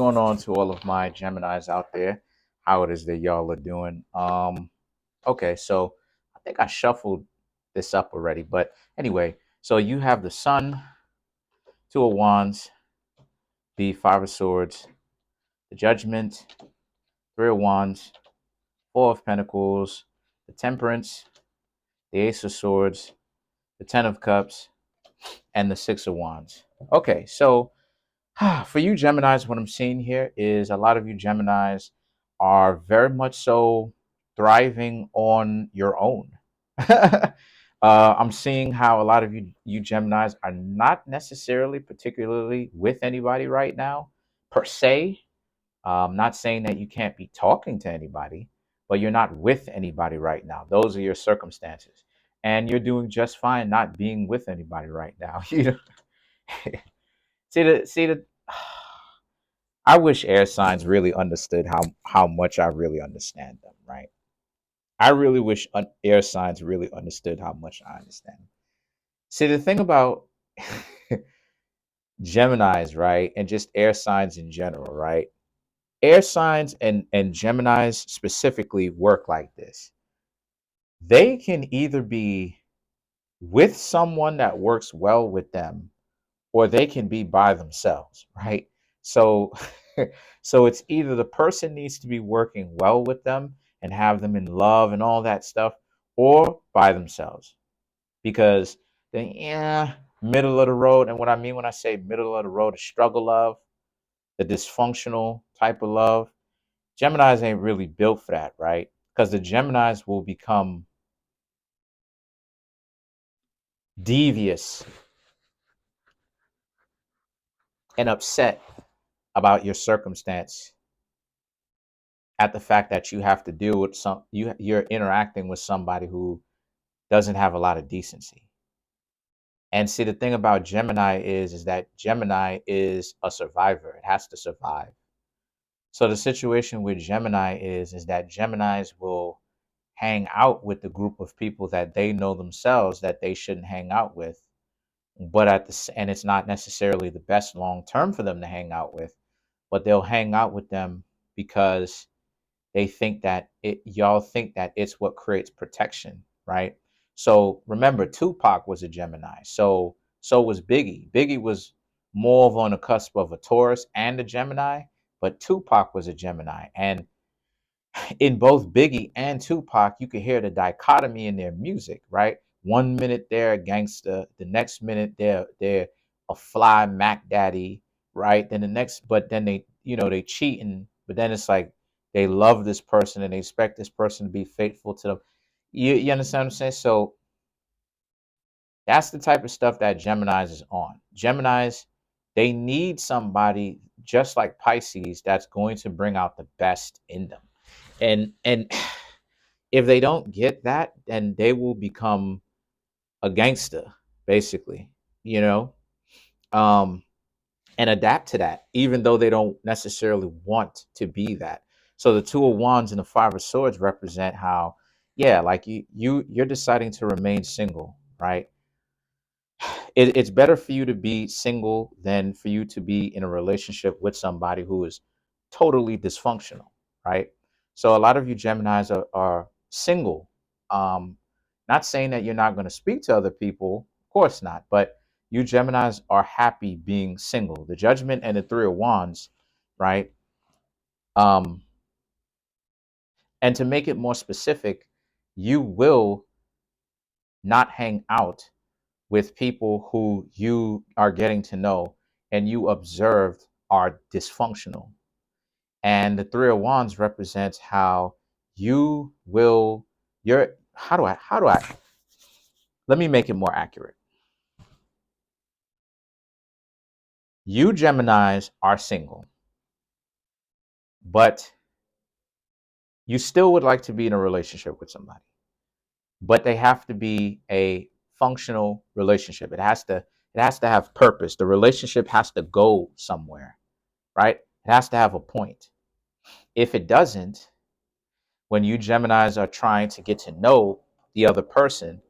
Going on to all of my Geminis out there, how it is that y'all are doing. Okay, so I think I shuffled this up already, but anyway, so you have the Sun, Two of Wands, the Five of Swords, the Judgment, Three of Wands, Four of Pentacles, the Temperance, the Ace of Swords, the Ten of Cups, and the Six of Wands. Okay, so for you Geminis, what I'm seeing here is a lot of you Geminis are very much so thriving on your own. I'm seeing how a lot of you Geminis are not necessarily particularly with anybody right now, per se. Not saying that you can't be talking to anybody, but you're not with anybody right now. Those are your circumstances, and you're doing just fine not being with anybody right now. You know, see the I wish air signs really understood how much I really understand them, right? I really wish air signs really understood how much I understand them. See, the thing about Geminis, right, and just air signs in general, right? Air signs and Geminis specifically work like this. They can either be with someone that works well with them, or they can be by themselves, right? So so it's either the person needs to be working well with them and have them in love and all that stuff, or by themselves. Because then, yeah, middle of the road. And what I mean when I say middle of the road, the struggle love, the dysfunctional type of love, Geminis ain't really built for that, right? Because the Geminis will become devious and upset about your circumstance at the fact that you have to deal with you're interacting with somebody who doesn't have a lot of decency. And see, the thing about Gemini is that Gemini is a survivor. It has to survive. So the situation with Gemini is that Geminis will hang out with the group of people that they know themselves that they shouldn't hang out with, but and it's not necessarily the best long term for them to hang out with, but they'll hang out with them because they think that y'all think that it's what creates protection, right? So remember, Tupac was a Gemini. So was Biggie. Biggie was more of on the cusp of a Taurus and a Gemini, but Tupac was a Gemini. And in both Biggie and Tupac, you could hear the dichotomy in their music, right? One minute they're a gangster, the next minute they're a fly Mac Daddy, right? Then the next, but then they cheating, but then it's like they love this person and they expect this person to be faithful to them. You understand what I'm saying? So that's the type of stuff that Geminis is on. Geminis, they need somebody just like Pisces that's going to bring out the best in them. And if they don't get that, then they will become a gangster, basically, you know, um, and adapt to that, even though they don't necessarily want to be that. So the Two of Wands and the Five of Swords represent how, yeah, like you're deciding to remain single, right? It's better for you to be single than for you to be in a relationship with somebody who is totally dysfunctional, right? So a lot of you Geminis are single. Not saying that you're not going to speak to other people, of course not, but you Geminis are happy being single. The Judgment and the Three of Wands, right? Um, and to make it more specific, you will not hang out with people who you are getting to know and you observed are dysfunctional. And the Three of Wands represents how you will, you're, let me make it more accurate. You Geminis are single, but you still would like to be in a relationship with somebody, but they have to be a functional relationship. It has to have purpose. The relationship has to go somewhere, right? It has to have a point. If it doesn't, when you Geminis are trying to get to know the other person,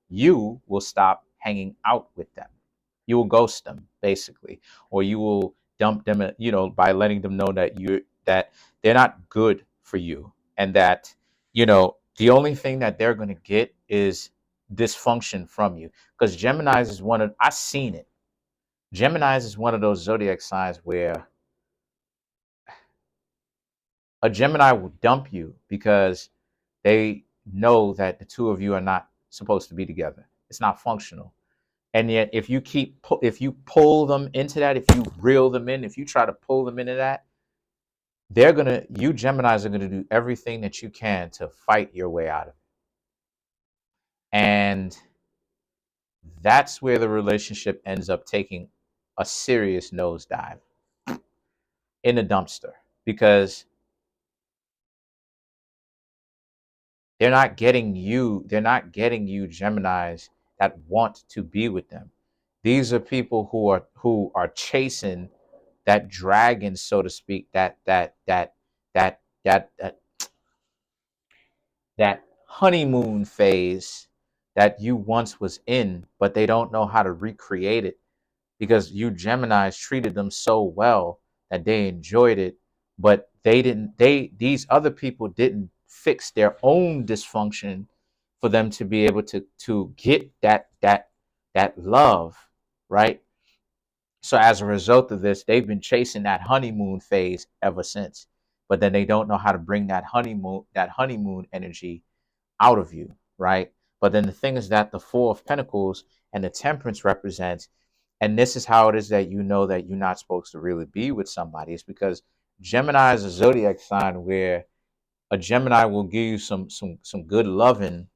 you will stop hanging out with them. You will ghost them, basically, or you will dump them, by letting them know that they're not good for you, and that the only thing that they're going to get is dysfunction from you. Because Gemini's is I've seen it. Gemini's is one of those zodiac signs where a Gemini will dump you because they know that the two of you are not supposed to be together. It's not functional. And yet, if you pull them into that, if you reel them in, if you try to pull them into that, you Geminis are gonna do everything that you can to fight your way out of it. And that's where the relationship ends up taking a serious nosedive, in the dumpster, because they're not getting you Geminis that want to be with them. These are people who are chasing that dragon, so to speak, that that honeymoon phase that you once was in, but they don't know how to recreate it because you Geminis treated them so well that they enjoyed it, but these other people didn't fix their own dysfunction for them to be able to get that love, right? So as a result of this, they've been chasing that honeymoon phase ever since. But then they don't know how to bring that honeymoon energy out of you, right? But then the thing is that the Four of Pentacles and the Temperance represents, and this is how it is that you know that you're not supposed to really be with somebody. It's because Gemini is a zodiac sign where a Gemini will give you some good loving,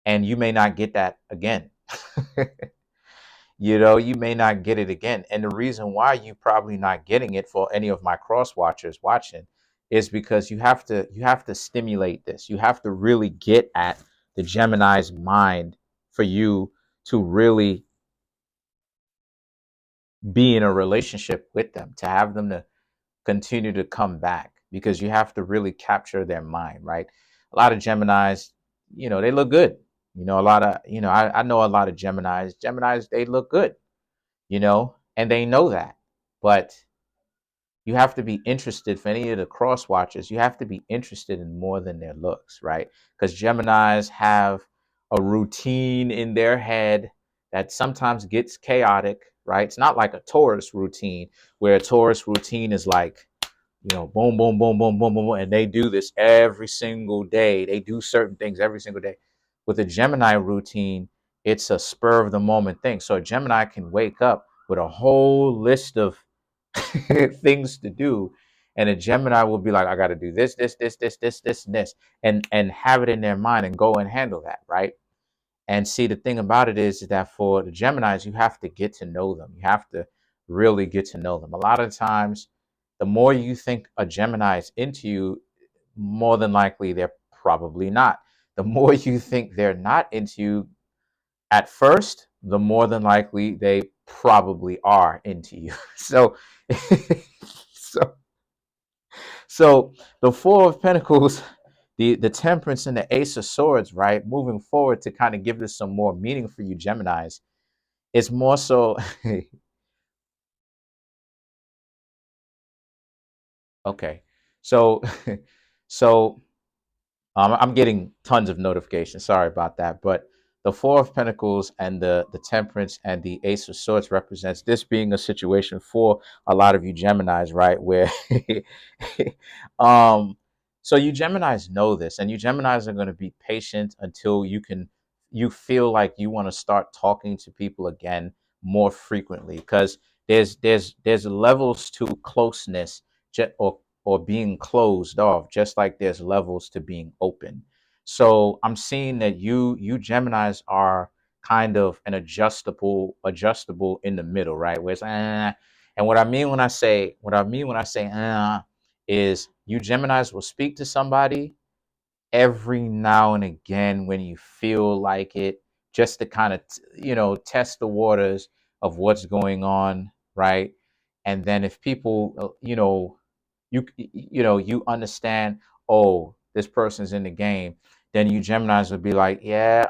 and you may not get that again. You may not get it again. And the reason why you probably not getting it, for any of my cross watchers watching, is because you have to stimulate this. You have to really get at the Gemini's mind for you to really be in a relationship with them, to have them to continue to come back, because you have to really capture their mind, right? A lot of Geminis, they look good. A lot of, I know a lot of Geminis. Geminis, they look good, and they know that. But you have to be interested, for any of the cross watchers, you have to be interested in more than their looks, right? Because Geminis have a routine in their head that sometimes gets chaotic, right? It's not like a Taurus routine, where a Taurus routine is like, boom, boom, boom, boom, boom, boom, and they do this every single day. They do certain things every single day. With a Gemini routine, it's a spur of the moment thing. So a Gemini can wake up with a whole list of things to do, and a Gemini will be like, I got to do this, and this, and have it in their mind and go and handle that, right? And see, the thing about it is that for the Geminis, you have to get to know them. You have to really get to know them. A lot of times, the more you think a Gemini is into you, more than likely they're probably not. The more you think they're not into you at first, the more than likely they probably are into you. So, so, so the Four of Pentacles, the Temperance, and the Ace of Swords, right? Moving forward, to kind of give this some more meaning for you Geminis, it's more so. Okay, so so I'm getting tons of notifications. Sorry about that. But the Four of Pentacles and the Temperance and the Ace of Swords represents this being a situation for a lot of you Geminis, right? Where, um, so you Geminis know this, and you Geminis are going to be patient until you feel like you want to start talking to people again more frequently, because there's levels to closeness, or being closed off, just like there's levels to being open. So I'm seeing that you Geminis are kind of an adjustable in the middle, right? Where it's and what I mean when I say is you Geminis will speak to somebody every now and again when you feel like it, just to kind of test the waters of what's going on, right? And then if people you understand, oh, this person's in the game, then you Geminis would be like, yeah,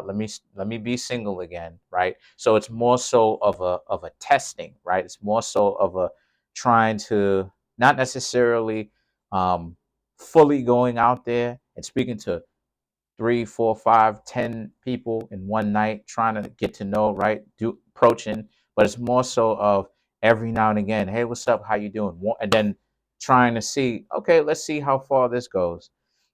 let me be single again, right? So it's more so of a testing, right? It's more so of a trying to not necessarily um, fully going out there and speaking to 3, 4, 5, 10 people in one night, trying to get to know, right? Do approaching, but it's more so of every now and again, hey, what's up? How you doing? And then trying to see, okay, let's see how far this goes.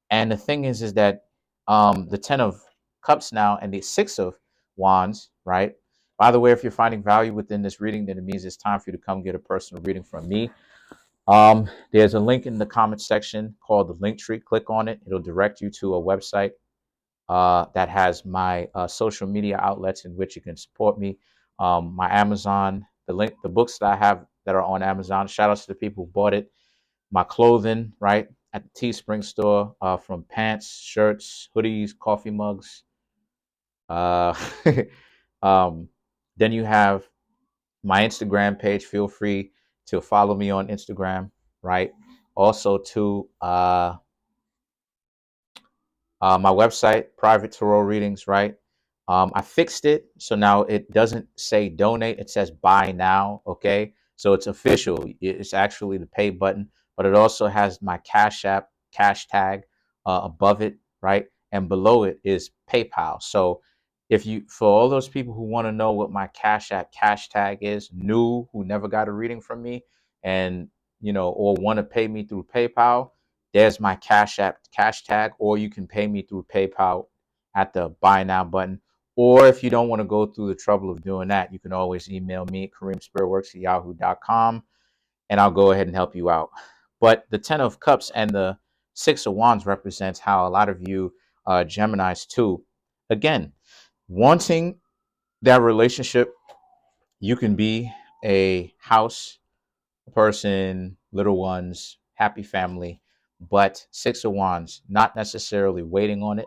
And the thing is that the 10 of Cups now and the 6 of Wands, right? By the way, if you're finding value within this reading, then it means it's time for you to come get a personal reading from me. There's a link in the comment section called the link tree. Click on it. It'll direct you to a website that has my social media outlets in which you can support me. My Amazon, the books that I have that are on Amazon. Shout outs to the people who bought it. My clothing, right, at the Teespring store, from pants, shirts, hoodies, coffee mugs. Uh, um, then you have my Instagram page. Feel free to follow me on Instagram, right? Also, to my website, private tarot readings, right? I fixed it, so now it doesn't say donate; it says buy now. Okay, so it's official. It's actually the pay button, but it also has my Cash App cash tag above it, right? And below it is PayPal. So if you, for all those people who want to know what my Cash App cash tag is, new who never got a reading from me, and or want to pay me through PayPal, there's my Cash App cash tag, or you can pay me through PayPal at the buy now button. Or if you don't want to go through the trouble of doing that, you can always email me, Kareemspiritworks@yahoo.com, and I'll go ahead and help you out. But the 10 of Cups and the 6 of Wands represents how a lot of you Geminis too, again, wanting that relationship. You can be a house person, little ones, happy family, but 6 of Wands, not necessarily waiting on it.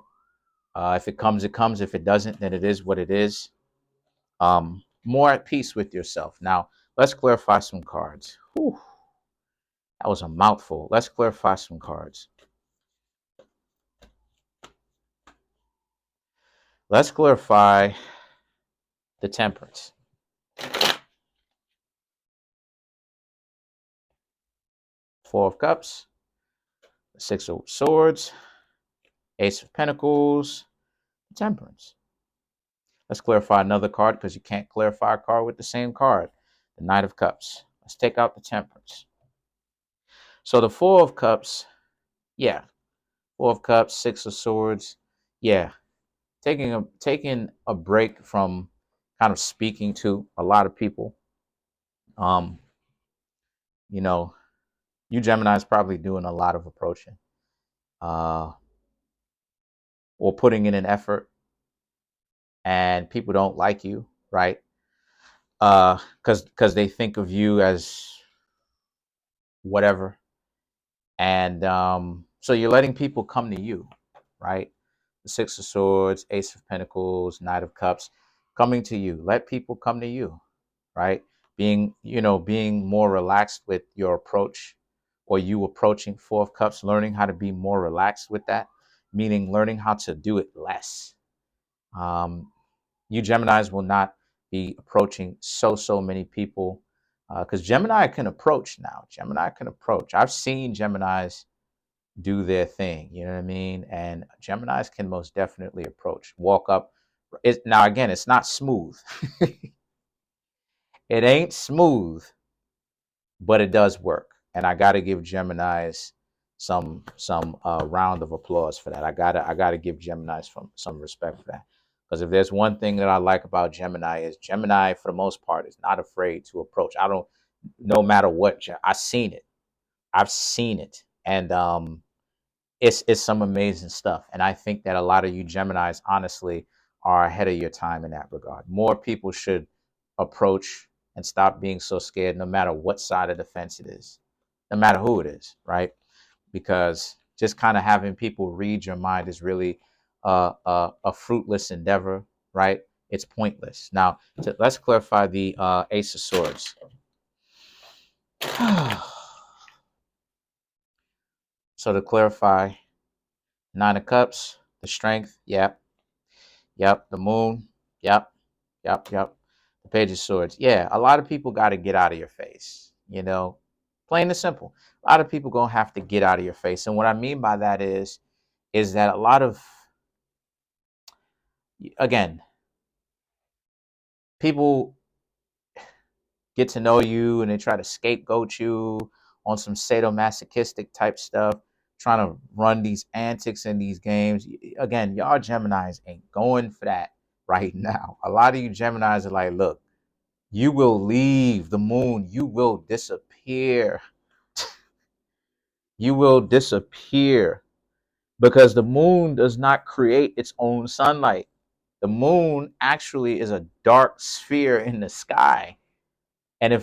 If it comes, it comes. If it doesn't, then it is what it is. More at peace with yourself. Now, let's clarify some cards. Whew, that was a mouthful. Let's clarify some cards. Let's clarify the Temperance. 4 of Cups, 6 of Swords, Ace of Pentacles, Temperance. Let's clarify another card because you can't clarify a card with the same card. The Knight of Cups. Let's take out the Temperance. So the 4 of Cups, yeah. 4 of Cups, 6 of Swords, yeah. Taking a break from kind of speaking to a lot of people. Um, you know, you Gemini is probably doing a lot of approaching, uh, or putting in an effort, and people don't like you, right? Because they think of you as whatever. And so you're letting people come to you, right? The 6 of Swords, Ace of Pentacles, Knight of Cups, coming to you. Let people come to you, right? Being more relaxed with your approach, or you approaching 4 of Cups, learning how to be more relaxed with that, meaning learning how to do it less. You Geminis will not be approaching so many people, because Gemini can approach now. Gemini can approach. I've seen Geminis do their thing, you know what I mean? And Geminis can most definitely approach, walk up. Now, again, it's not smooth. It ain't smooth, but it does work. And I got to give Geminis some round of applause for that. I gotta give Geminis some respect for that. Because if there's one thing that I like about Gemini, is Gemini, for the most part, is not afraid to approach. I don't, no matter what, I've seen it. I've seen it. And it's some amazing stuff. And I think that a lot of you Geminis, honestly, are ahead of your time in that regard. More people should approach and stop being so scared, no matter what side of the fence it is, no matter who it is, right? Because just kind of having people read your mind is really a fruitless endeavor, right? It's pointless. Now, let's clarify the Ace of Swords. So to clarify, 9 of Cups, The strength, yep. Yep. The moon, yep. Yep. Yep. The page of swords. Yeah, a lot of people got to get out of your face, you know, plain and simple. A lot of people going to have to get out of your face. And what I mean by that is that a lot of, again, people get to know you and they try to scapegoat you on some sadomasochistic type stuff, trying to run these antics in these games. Again, y'all Geminis ain't going for that right now. A lot of you Geminis are like, look, you will leave the moon, you will disappear. You will disappear because the moon does not create its own sunlight. The moon actually is a dark sphere in the sky. And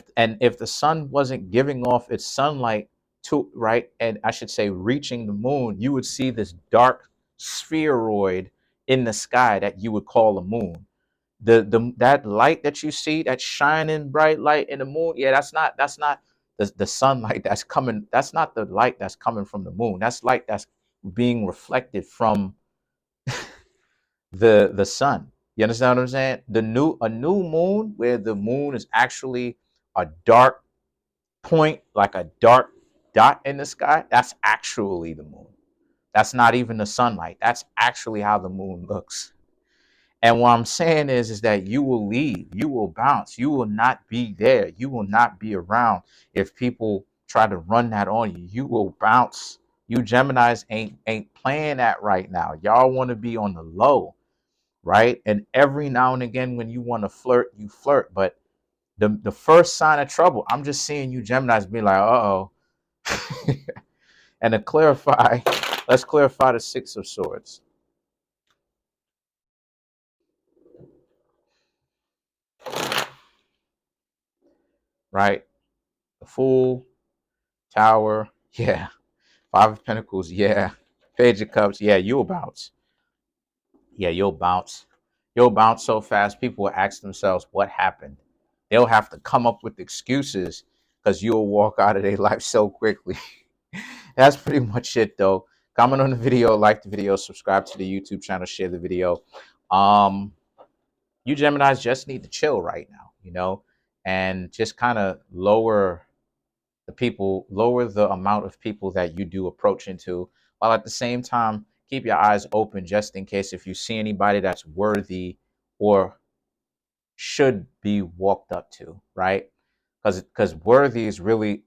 if the sun wasn't giving off its sunlight to, right, and I should say reaching the moon, you would see this dark spheroid in the sky that you would call a moon. The that light that you see, that shining bright light in the moon, yeah, that's not the sunlight that's coming. That's not the light that's coming from the moon. That's light that's being reflected from the sun. You understand what I'm saying? A new moon where the moon is actually a dark point, like a dark dot in the sky, that's actually the moon. That's not even the sunlight. That's actually how the moon looks. And what I'm saying is that you will leave, you will bounce, you will not be there, you will not be around if people try to run that on you. You will bounce. You Geminis ain't playing that right now. Y'all want to be on the low, right? And every now and again, when you want to flirt, you flirt. But the first sign of trouble, I'm just seeing you Geminis be like, uh-oh. And to clarify, let's clarify the Six of Swords. Right? The Fool, Tower, yeah. Five of Pentacles, yeah. Page of Cups, yeah, you'll bounce. Yeah, you'll bounce. You'll bounce so fast, people will ask themselves what happened. They'll have to come up with excuses because you'll walk out of their life so quickly. That's pretty much it, though. Comment on the video, like the video, subscribe to the YouTube channel, share the video. Um, you Geminis just need to chill right now, you know, and just kind of lower the amount of people that you do approach into, while at the same time keep your eyes open just in case if you see anybody that's worthy or should be walked up to, right? Because worthy is really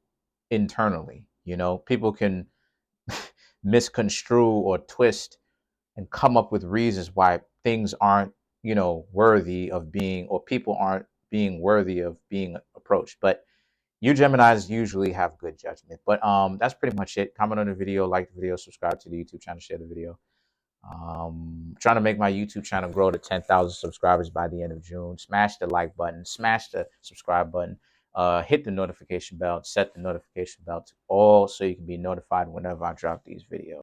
internally, you know, people can misconstrue or twist and come up with reasons why things aren't, you know, worthy of being, or people aren't being worthy of being approached. But you Geminis usually have good judgment. But that's pretty much it. Comment on the video, like the video, subscribe to the YouTube channel, share the video. Trying to make my YouTube channel grow to 10,000 subscribers by the end of June. Smash the like button, smash the subscribe button, hit the notification bell, set the notification bell to all so you can be notified whenever I drop these videos.